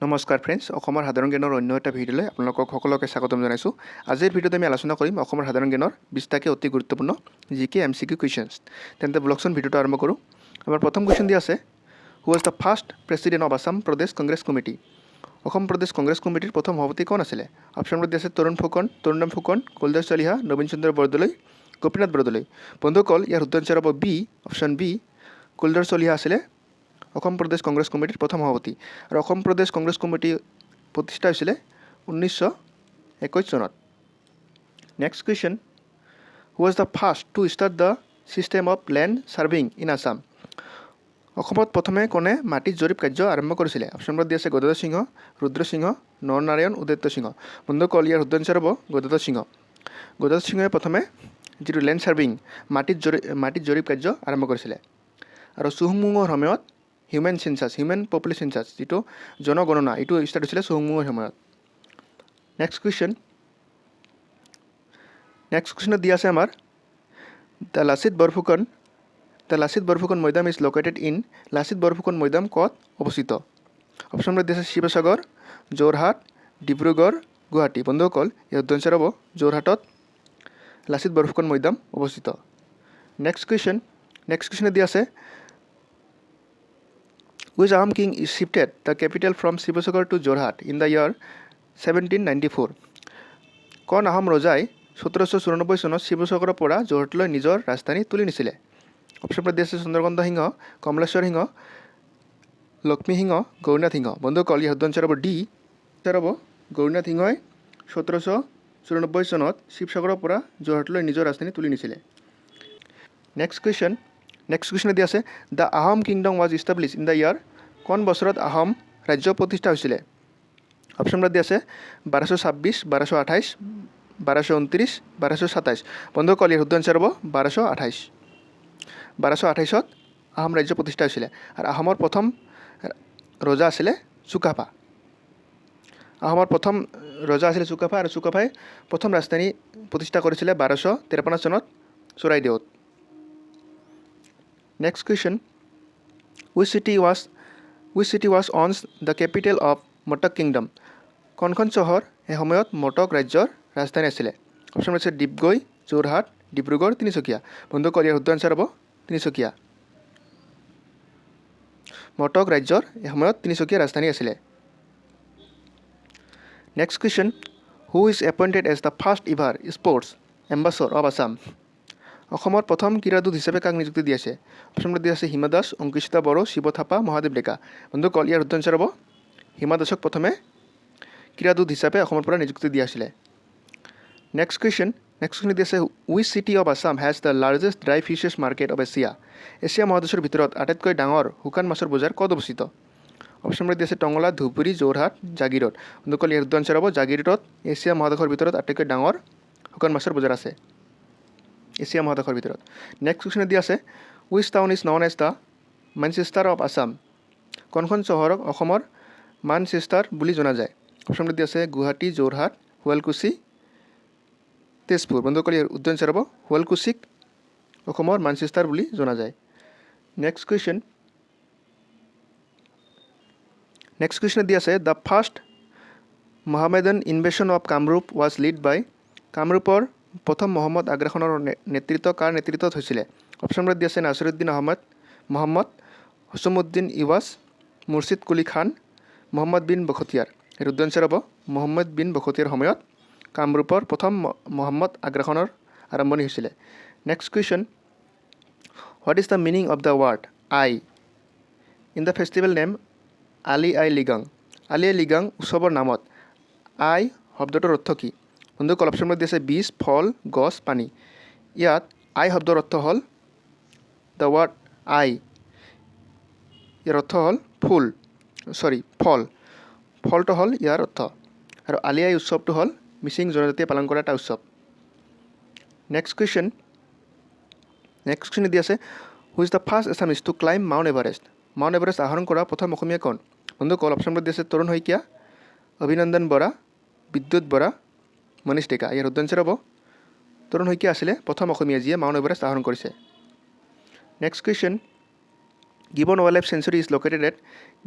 নমস্কাৰ ফ্ৰেণ্ডছ, অসমৰ সাধাৰণ জ্ঞানৰ অন্য এটা ভিডিঅ'লৈ আপোনালোকক সকলোকে স্বাগতম জনাইছোঁ। আজিৰ ভিডিঅ'ত আমি আলোচনা কৰিম অসমৰ সাধাৰণ জ্ঞানৰ 20টাকৈ অতি গুৰুত্বপূৰ্ণ জিকে MCQ কুৱেশ্যনছ। তেন্তে ব্লগচোন ভিডিঅ'টো আৰম্ভ কৰোঁ। আমাৰ প্ৰথম কুৱেশ্যন দিয়া আছে, who was the first president of Assam Pradesh Congress committee? Assam Pradesh Congress কমিটিৰ প্ৰথম সভাপতি কোন আছিলে? অপশ্যনবোৰ দিয়া আছে তৰুণৰাম ফুকন, কুলদাস চলিহা, নবীন চন্দ্ৰ বৰদলৈ, গোপীনাথ বৰদলৈ। বন্ধুসকল, ইয়াৰ শুদ্ধ এনচাৰ হ'ব বি, অপশ্যন বি, কুলদাস চলিহা আছিলে অসম প্ৰদেশ কংগ্ৰেছ কমিটিৰ প্ৰথম সভাপতি। আৰু অসম প্ৰদেশ কংগ্ৰেছ কমিটি প্ৰতিষ্ঠা হৈছিলে 1921 চনত। Next question, who was the first to start the system of land serving in Assam? অসমত প্ৰথমে কোনে মাটিৰ জৰীপ কাৰ্য আৰম্ভ কৰিছিলে? অপশ্যনবোৰ দিয়া আছে গদাধৰ সিংহ, ৰুদ্ৰ সিংহ, নৰনাৰায়ণ, উদয়িত সিংহ। বন্ধুসকল, ইয়াৰ শুদ্ধ এনচাৰ হ'ব গদাধৰ সিংহ। গদাধৰ সিংহই প্ৰথমে যিটো লেণ্ড ছাৰ্ভিং মাটিৰ জৰীপ কাৰ্য আৰম্ভ কৰিছিলে। আৰু চুহুংমুঙৰ সময়ত হিউমেন পপুলেশ্যন চেঞ্চাছ যিটো জনগণনা এইটো ষ্টাৰ্ট হৈছিলে চুহুংমুঙৰ সময়ত। নেক্সট কুৱেশ্যনত দিয়া আছে আমাৰ the Lachit Borphukan Maidam is located in. Lachit Borphukan Maidam ক'ত অৱস্থিত? অপশ্যনবোৰ দিয়া আছে শিৱসাগৰ, যোৰহাট, ডিব্ৰুগড়, গুৱাহাটী। বন্ধুসকল, ইয়াৰ শুদ্ধ এনচাৰ হ'ব যোৰহাটত লাচিত বৰফুকন মৈদাম অৱস্থিত। নেক্সট কুৱেশ্যন দিয়া আছে, which Assam king shifted the capital from Shivasagar to Jorhat in the year 1794? কোন আহোম ৰজাই 1794 চনত শিৱসাগৰৰ পৰা যোৰহাটলৈ নিজৰ ৰাজধানী তুলি নিছিলে? অপশ্যনবোৰ দিয়া আছে চন্দ্ৰকান্ত সিংহ, কমলেশ্বৰ সিংহ, লক্ষ্মী সিংহ, গৌৰীনাথ সিংহ। বন্ধুসকল, ইয়াৰ শুদ্ধ এনচাৰ হ'ব ডি, গৌৰীনাথ সিংহই 1794 চনত শিৱসাগৰৰ পৰা যোৰহাটলৈ নিজৰ ৰাজধানী তুলি নিছিলে। নেক্সট কুৱেশ্যন দিয়া আছে, the Ahom kingdom was establish in the year. কোন বছৰত আহোম ৰাজ্য প্ৰতিষ্ঠা হৈছিলে? অপশ্যনবোৰ দিয়া আছে 1226, 1228, 1229, 1227। বন্ধুসকল, ইয়াৰ শুদ্ধ এনচাৰ হ'ব 1228। 1228ত আহোম ৰাজ্য প্ৰতিষ্ঠা হৈছিলে। আৰু আহোমৰ প্ৰথম ৰজা আছিলে চুকাফা। আৰু চুকাফাই প্ৰথম ৰাজধানী প্ৰতিষ্ঠা কৰিছিলে 1253 চনত চৰাইদেউত। Next question, which city was once the capital of Matak kingdom? কোনখন চহৰ এই সময়ত মটক ৰাজ্যৰ ৰাজধানী আছিলে? অপশ্যন আছে ডিগবৈ, যোৰহাট, ডিব্ৰুগড়, তিনিচুকীয়া। বন্ধুসকল, ইয়াৰ শুদ্ধ এনচাৰ হ'ব তিনিচুকীয়া। মটক ৰাজ্যৰ এই সময়ত তিনিচুকীয়া ৰাজধানী আছিলে। Next question, who is appointed as the first ever sports ambassador of Assam? অসমৰ প্ৰথম ক্ৰীড়াদূত হিচাপে কাক নিযুক্তি দি আছে? অপশ্যনবোৰ দিয়া আছে হিমা দাস, অংকুচিতা বড়ো, শিৱ থাপা, মহাদেৱ ডেকা। বন্ধুসকল, ইয়াৰ শুদ্ধ এনচাৰ হ'ব হিমা দাসক প্ৰথমে ক্ৰীড়াদূত হিচাপে অসমৰ পৰা নিযুক্তি দিয়া হৈছিলে। নেক্সট কুৱেশ্যন দি আছে, which city of Assam has the largest dry fishes market of Asia? Asia মহাদেশৰ ভিতৰত আটাইতকৈ ডাঙৰ শুকান মাছৰ বজাৰ ক'ত অৱস্থিত? অপশ্যনবোৰ দিয়া আছে টংলা, ধুবুৰী, যোৰহাট, জাগিৰোড। বন্ধুসকল, ইয়াৰ শুদ্ধ এনচাৰ হ'ব জাগিৰোডত এছিয়া মহাদেশৰ ভিতৰত আটাইতকৈ ডাঙৰ শুকান মাছৰ বজাৰ আছে এছিয়া মহাদেশৰ ভিতৰত। নেক্সট কুৱেশ্যন দিয়া আছে, which town is known as the Manchester of Assam? কোনখন চহৰক অসমৰ মানচেষ্টাৰ বুলি জনা যায়? অপশ্যনবোৰ দিয়া আছে গুৱাহাটী, যোৰহাট, শুৱালকুছি, তেজপুৰ। বন্ধুসকল, ইয়াৰ শুদ্ধ এনচাৰ হ'ব শুৱালকুছিক অসমৰ মানচেষ্টাৰ বুলি জনা যায়। নেক্সট কুৱেশ্যন দিয়া আছে, the first Mohammedan invasion of Kamrup was led by. কামৰূপৰ প্ৰথম মহম্মদ আগ্ৰাসনৰ নেতৃত্ব কাৰ নেতৃত্বত হৈছিলে? অপশ্যনবোৰ দিয়া আছে নাছিৰুদ্দিন মহম্মদ, হুছামুদ্দিন ইৱাজ, মুৰ্ছিদ কুলি খান, মহম্মদ বিন বখতিয়াৰ। ইয়াৰ শুদ্ধ এনচাৰ হ'ব মহম্মদ বিন বখতিয়াৰ সময়ত কামৰূপৰ প্ৰথম মহম্মদ আগ্ৰাসনৰ আৰম্ভণি হৈছিলে। Next question, what is the meaning of the word ai in the festival name Ali Ai Ligang? Ali Ai Ligang উৎসৱৰ নামত আই শব্দটোৰ অৰ্থ কি? বন্ধুসকল, অপশ্যনবোৰ দিয়া আছে বীজ, ফল, গছ, পানী। ইয়াত আই শব্দৰ অৰ্থ হ'ল দ্য ৱাৰ্ড আই, ইয়াৰ অৰ্থ হ'ল ফল। ফলটো হ'ল ইয়াৰ অৰ্থ। আৰু আলি আই উৎসৱটো হ'ল মিচিং জনজাতিয়ে পালন কৰা এটা উৎসৱ। নেক্সট কুৱেশ্যন দি আছে, who is the first Assamese to climb mount Everest? Mount Everest আহৰণ কৰা প্ৰথম অসমীয়া কোন? বন্ধুসকল, অপশ্যনবোৰ দিয়া আছে তৰুণ শইকীয়া, অভিনন্দন বৰা, বিদ্যুৎ বৰা, মনীষ ডেকা। ইয়াৰ শুদ্ধ এনচাৰ হ'ব তৰুণ শইকীয়া আছিলে প্ৰথম অসমীয়া যিয়ে মাউণ্ট এভাৰেষ্ট আহৰণ কৰিছে। Next question Gibbon wildlife sanctuary is located at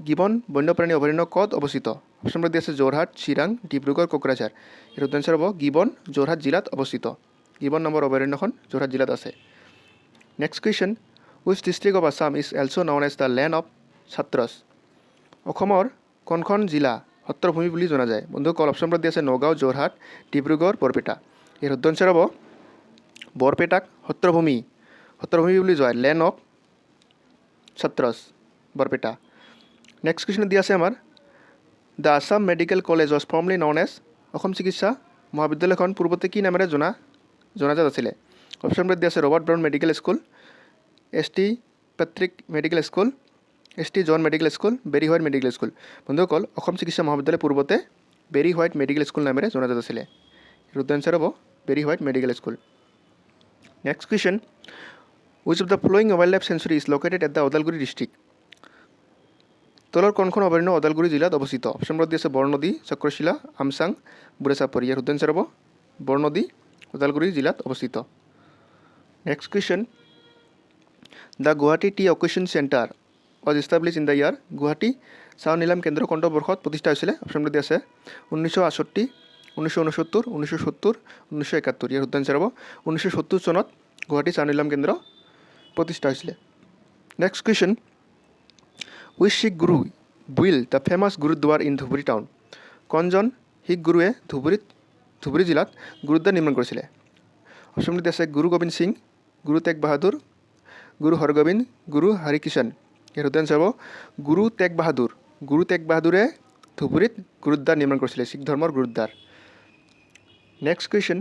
Gibbon বন্যপ্ৰাণী অভয়াৰণ্য ক'ত অৱস্থিত অপশ্যন নম্বৰ আছে যোৰহাট চিৰাং ডিব্ৰুগড় কোকৰাঝাৰ এৰ উত্তৰ হ'ব গিবন যোৰহাট জিলাত অৱস্থিত গিবন নম্বৰ অভয়াৰণ্যখন যোৰহাট জিলাত আছে next question which district of Assam is also' known as the land of ছাত্ৰছ অসমৰ কোনখন জিলা সত্ৰভূমি বুলি জনা যায় বন্ধুসকল অপশ্যন নম্বৰ আছে নগাঁও যোৰহাট ডিব্ৰুগড় বৰপেটা এৰ উত্তৰ হ'ব বৰপেটাক সত্ৰভূমি বুলি যোৱা land of satras Barpeta next question দিয়া আছে আমাৰ the Assam medical college was formerly known as Assam চিকিৎসা মহাবিদ্যালয়খন পূৰ্বতে কি নামেৰে জনাজাত আছিলে অপশ্যন নম্বৰ দিয়া আছে Robert Brown medical school S T Patrick medical school S T John medical school Berry White medical school বন্ধুসকল অসম চিকিৎসা মহাবিদ্যালয় পূৰ্বতে বেৰী হোৱাইট মেডিকেল স্কুল নামেৰে জনাজাত আছিলে ইয়াৰ উত্তৰ হ'ব Berry White medical school next question which of the following wildlife sanctuary is located at the Udalguri district তলৰ কোনখন অভয়াৰণ্য ওদালগুৰি জিলাত অৱস্থিত অপশ্যন নম্বৰ দিয়া আছে বৰনদী চক্ৰশিলা আমচাং বুঢ়াচাপৰি ইয়াৰ উত্তৰ হ'ব বৰনদী ওদালগুৰি জিলাত অৱস্থিত next question the Guwahati T occasion centre was establish in the year Guwahati চাহ নিলাম কেন্দ্ৰ কোনটো বৰ্ষত প্ৰতিষ্ঠা হৈছিলে অপশ্যন নম্বৰ দিয়া আছে 1968 1969 1970 1971 ইয়াৰ উত্তৰ হ'ব 1970 চনত গুৱাহাটী চাহ নিলাম কেন্দ্ৰ প্ৰতিষ্ঠা হৈছিলে next question which Sikh guru build the famous gurdwara in Dhubri town কোনজন শিখ গুৰুৱে ধুবুৰী জিলাত গুৰুদ্বাৰ নিৰ্মাণ কৰিছিলে অপশ্যন নম্বৰ আছে গুৰু গোবিন্দ সিং গুৰু তেগ বাহাদুৰ গুৰু হৰগোবিন্দ গুৰু হৰিকিষণ ইয়াৰ উত্তৰ হ'ব গুৰু তেগ বাহাদুৰে ধুবুৰীত গুৰুদ্বাৰ নিৰ্মাণ কৰিছিলে শিখ ধৰ্মৰ gurdwara next question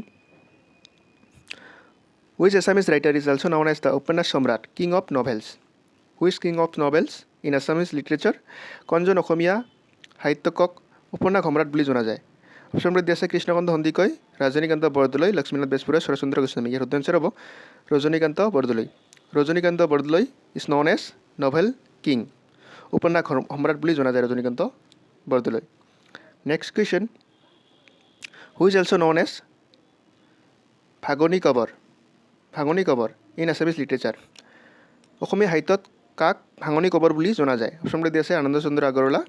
which Assamese writer is also known as the Upanyas Samrat king of novels which king of novels in Assamese literature কোনজন অসমীয়া সাহিত্যকক উপন্যাস সম্ৰাট বুলি জনা যায় অপশ্যন নম্বৰ দিয়া আছে কৃষ্ণকান্ত সন্দিকৈ ৰজনীকান্ত বৰদলৈ লক্ষ্মীনাথ বেজবৰুৱা শৰৎচন্দ্ৰ গোস্বামী ইয়াৰ উত্তৰ হ'ব Rajanikanta Bordoloi is known as novel king Upanyas Samrat বুলি জনা যায় Rajanikanta Bordoloi next question which also' known as Bhagni Kabar in Assamese literature অসমীয়া সাহিত্যত কাক ভাঙনি কবৰ বুলি জনা যায় অপশ্যন নম্বৰ দিয়া আছে আনন্দ চন্দ্ৰ আগৰৱালা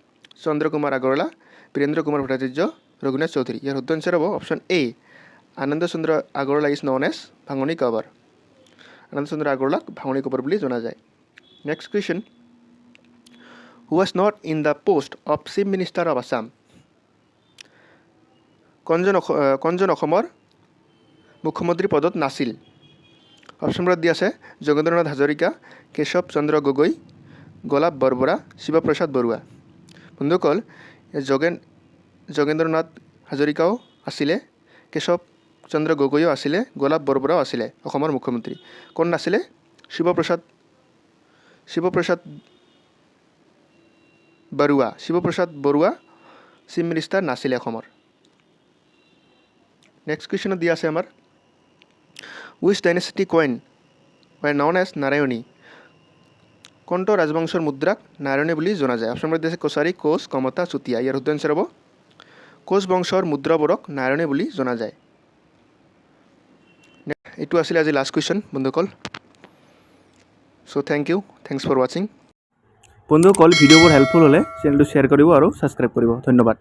চন্দ্ৰকুমাৰ আগৰৱালা বীৰেন্দ্ৰ কুমাৰ ভট্টাচাৰ্য ৰঘুনাথ চৌধুৰী ইয়াৰ উত্তৰ হ'ব option A Ananda Chandra Agarwala is known as ভাঙনি কবৰ আনন্দ চন্দ্ৰ আগৰৱালাক ভাঙনি কবৰ বুলি জনা যায় next question who was not in the post off chief minister of Assam কোনজন অসমৰ মুখ্যমন্ত্ৰী পদত নাছিল অপশ্যন নম্বৰত দিয়া আছে যোগেন্দ্ৰনাথ হাজৰিকা কেশৱ চন্দ্ৰ গগৈ গোলাপ বৰবৰা শিৱপ্ৰসাদ বৰুৱা বন্ধুসকল যোগেন্দ্ৰনাথ হাজৰিকাও আছিলে কেশৱ চন্দ্ৰ গগৈও আছিলে গোলাপ বৰবৰাও আছিলে অসমৰ মুখ্যমন্ত্ৰী কোন নাছিলে শিৱপ্ৰসাদ বৰুৱা চিফ মিনিষ্টাৰ নাছিলে অসমৰ নেক্সট কুৱেশ্যনত দিয়া আছে আমাৰ which dynasty coin were known as Narayani কোনটো ৰাজবংশৰ মুদ্ৰাক নাৰায়ণী বুলি জনা যায় অপশ্যন নম্বৰ দিয়া আছে কছাৰী কোচ কমতা চুতীয়া ইয়াৰ উত্তৰ হ'ব কোচ বংশৰ মুদ্ৰাবোৰক নাৰায়ণী বুলি জনা যায় এইটো আছিলে আজি লাষ্ট কুৱেশ্যন বন্ধুসকল চ' থেংকছ ফৰ ৱাচিং বন্ধুসকল ভিডিঅ'বোৰ হেল্পফুল হ'লে চেনেলটো শ্বেয়াৰ কৰিব আৰু ছাবস্ক্ৰাইব কৰিব ধন্যবাদ